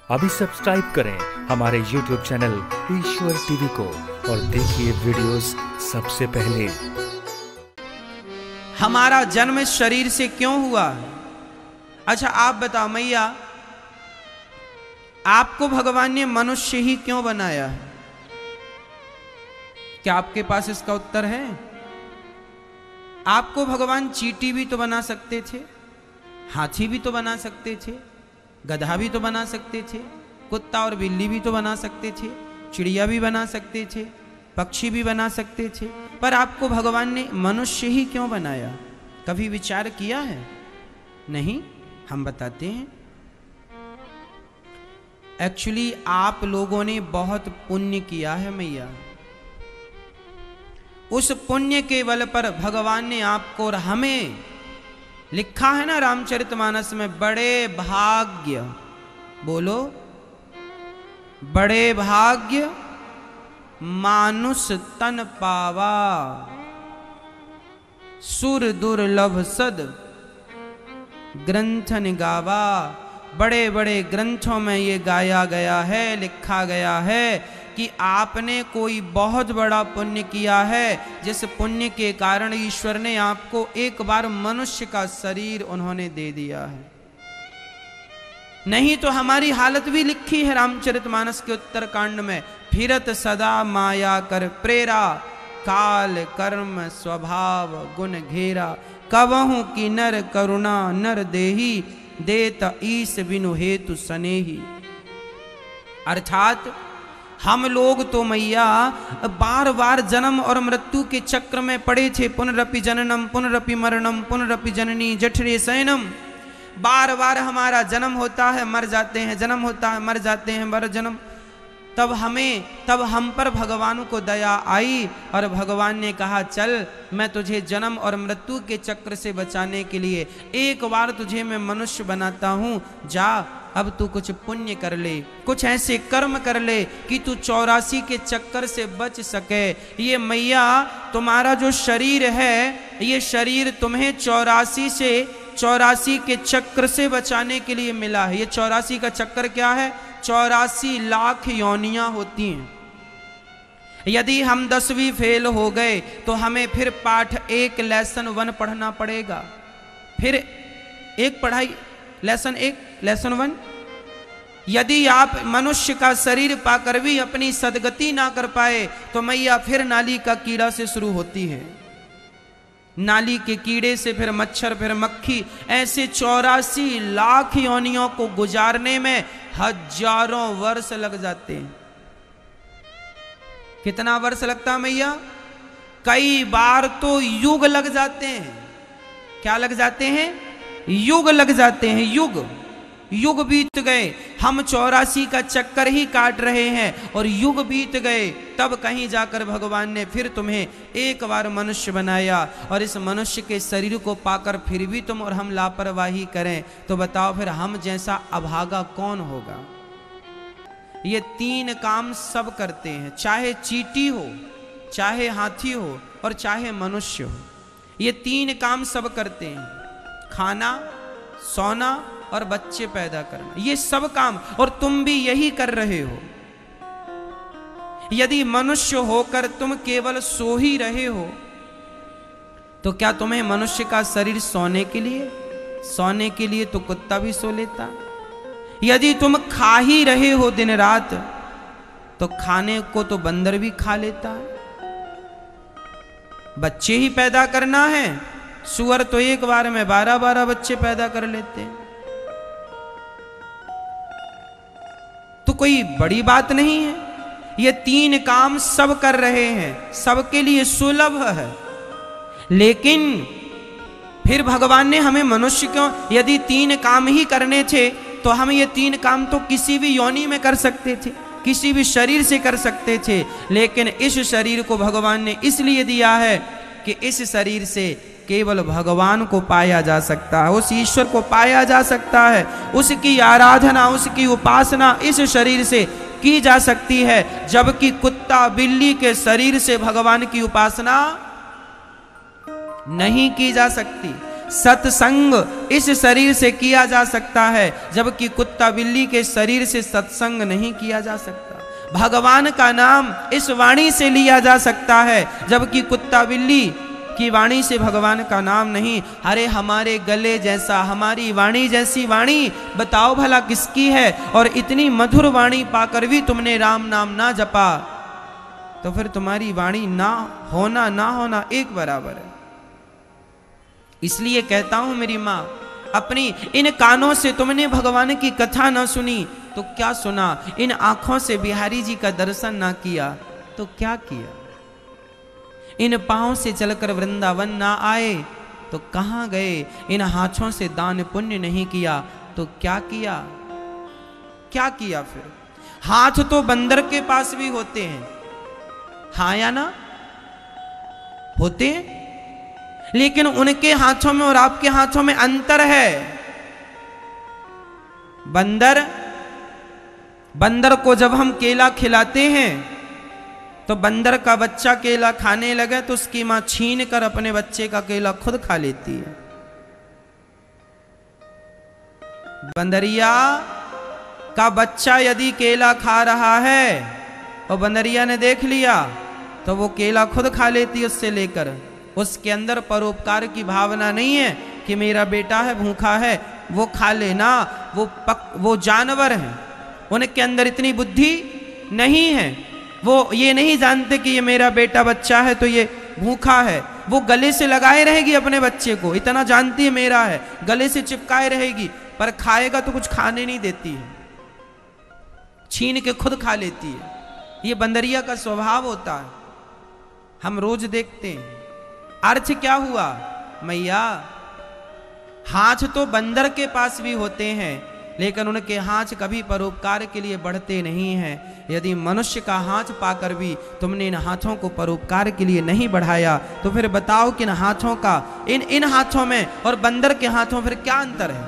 अभी सब्सक्राइब करें हमारे YouTube चैनल ईश्वर टीवी को और देखिए वीडियोस सबसे पहले। हमारा जन्म इस शरीर से क्यों हुआ? अच्छा आप बताओ मैया, आपको भगवान ने मनुष्य ही क्यों बनाया है? क्या आपके पास इसका उत्तर है? आपको भगवान चींटी भी तो बना सकते थे, हाथी भी तो बना सकते थे, गधा भी तो बना सकते थे, कुत्ता और बिल्ली भी तो बना सकते थे, चिड़िया भी बना सकते थे, पक्षी भी बना सकते थे, पर आपको भगवान ने मनुष्य ही क्यों बनाया? कभी विचार किया है? नहीं, हम बताते हैं। एक्चुअली आप लोगों ने बहुत पुण्य किया है मैया। उस पुण्य के बल पर भगवान ने आपको और हमें, लिखा है ना रामचरितमानस में, बड़े भाग्य, बोलो, बड़े भाग्य मानुष तन पावा, सुर दुर्लभ सद ग्रंथन गावा। बड़े बड़े ग्रंथों में ये गाया गया है, लिखा गया है कि आपने कोई बहुत बड़ा पुण्य किया है, जिस पुण्य के कारण ईश्वर ने आपको एक बार मनुष्य का शरीर उन्होंने दे दिया है। नहीं तो हमारी हालत भी लिखी है रामचरितमानस के उत्तरकांड में, फिरत सदा माया कर प्रेरा, काल कर्म स्वभाव गुण घेरा, कवहु की नर करुणा नर देही, देत ईस बिनु हेतु सनेही। अर्थात हम लोग तो मैया बार बार जन्म और मृत्यु के चक्र में पड़े थे। पुनरपि जननम पुनरपि मरणम पुनरपि जननी जठरे शयनम। बार बार हमारा जन्म होता है, मर जाते हैं, जन्म होता है, मर जाते हैं, मर जन्म। तब हम पर भगवान को दया आई और भगवान ने कहा, चल मैं तुझे जन्म और मृत्यु के चक्र से बचाने के लिए एक बार तुझे मैं मनुष्य बनाता हूँ। जा अब तू कुछ पुण्य कर ले, कुछ ऐसे कर्म कर ले कि तू 84 के चक्कर से बच सके। ये मैया तुम्हारा जो शरीर है, ये शरीर तुम्हें 84 के चक्र से बचाने के लिए मिला है। ये 84 का चक्कर क्या है? 84 लाख योनियां होती हैं। यदि हम 10वीं फेल हो गए तो हमें फिर पाठ 1 लेसन 1 पढ़ना पड़ेगा। फिर एक पढ़ाई लेसन 1 लेसन 1। यदि आप मनुष्य का शरीर पाकर भी अपनी सदगति ना कर पाए तो मैया फिर नाली का कीड़ा से शुरू होती है। नाली के कीड़े से फिर मच्छर, फिर मक्खी, ऐसे 84 लाख योनियों को गुजारने में हजारों वर्ष लग जाते हैं। कितना वर्ष लगता है मैया? कई बार तो युग लग जाते हैं। क्या लग जाते हैं? युग लग जाते हैं। युग बीत गए, हम 84 का चक्कर ही काट रहे हैं और युग बीत गए, तब कहीं जाकर भगवान ने फिर तुम्हें एक बार मनुष्य बनाया। और इस मनुष्य के शरीर को पाकर फिर भी तुम और हम लापरवाही करें तो बताओ फिर हम जैसा अभागा कौन होगा? ये 3 काम सब करते हैं, चाहे चींटी हो, चाहे हाथी हो और चाहे मनुष्य हो। ये 3 काम सब करते हैं, खाना, सोना और बच्चे पैदा करना, ये सब काम, और तुम भी यही कर रहे हो। यदि मनुष्य होकर तुम केवल सो ही रहे हो तो क्या तुम्हें मनुष्य का शरीर सोने के लिए? सोने के लिए तो कुत्ता भी सो लेता। यदि तुम खा ही रहे हो दिन रात तो खाने को तो बंदर भी खा लेता है। बच्चे ही पैदा करना है, सुअर तो एक बार में 12-12 बच्चे पैदा कर लेते हैं। तो कोई बड़ी बात नहीं है। ये 3 काम सब कर रहे हैं, सबके लिए सुलभ है। लेकिन फिर भगवान ने हमें मनुष्य क्यों? यदि 3 काम ही करने थे तो हम ये 3 काम तो किसी भी योनि में कर सकते थे, किसी भी शरीर से कर सकते थे। लेकिन इस शरीर को भगवान ने इसलिए दिया है कि इस शरीर से केवल भगवान को पाया जा सकता है, उस ईश्वर को पाया जा सकता है, उसकी आराधना, उसकी उपासना इस शरीर से की जा सकती है। जबकि कुत्ता बिल्ली के शरीर से भगवान की उपासना नहीं की जा सकती। सत्संग इस शरीर से किया जा सकता है, जबकि कुत्ता बिल्ली के शरीर से सत्संग नहीं किया जा सकता। भगवान का नाम इस वाणी से लिया जा सकता है, जबकि कुत्ता बिल्ली की वाणी से भगवान का नाम नहीं। अरे हमारे गले जैसा, हमारी वाणी जैसी वाणी बताओ भला किसकी है? और इतनी मधुर वाणी पाकर भी तुमने राम नाम ना जपा, तो फिर तुम्हारी वाणी ना होना एक बराबर है। इसलिए कहता हूं मेरी माँ, अपनी इन कानों से तुमने भगवान की कथा ना सुनी तो क्या सुना, इन आंखों से बिहारी जी का दर्शन ना किया तो क्या किया, इन पांवों से चलकर वृंदावन ना आए तो कहां गए, इन हाथों से दान पुण्य नहीं किया तो क्या किया, क्या किया? फिर हाथ तो बंदर के पास भी होते हैं, हाँ या ना? होते हैं, लेकिन उनके हाथों में और आपके हाथों में अंतर है। बंदर को जब हम केला खिलाते हैं तो बंदर का बच्चा केला खाने लगे तो उसकी मां छीन कर अपने बच्चे का केला खुद खा लेती है। बंदरिया का बच्चा यदि केला खा रहा है और बंदरिया ने देख लिया तो वो केला खुद खा लेती है उससे लेकर। उसके अंदर परोपकार की भावना नहीं है कि मेरा बेटा है भूखा है वो खा लेना, वो जानवर है, उनके अंदर इतनी बुद्धि नहीं है। वो ये नहीं जानते कि ये मेरा बेटा बच्चा है तो ये भूखा है। वो गले से लगाए रहेगी अपने बच्चे को, इतना जानती है मेरा है, गले से चिपकाए रहेगी, पर खाएगा तो कुछ खाने नहीं देती है, छीन के खुद खा लेती है। ये बंदरिया का स्वभाव होता है, हम रोज देखते हैं। अर्थ क्या हुआ मैया? हाथ तो बंदर के पास भी होते हैं, लेकिन उनके हाथ कभी परोपकार के लिए बढ़ते नहीं हैं। यदि मनुष्य का हाथ पाकर भी तुमने इन हाथों को परोपकार के लिए नहीं बढ़ाया, तो फिर बताओ कि इन हाथों का इन हाथों में और बंदर के हाथों फिर क्या अंतर है?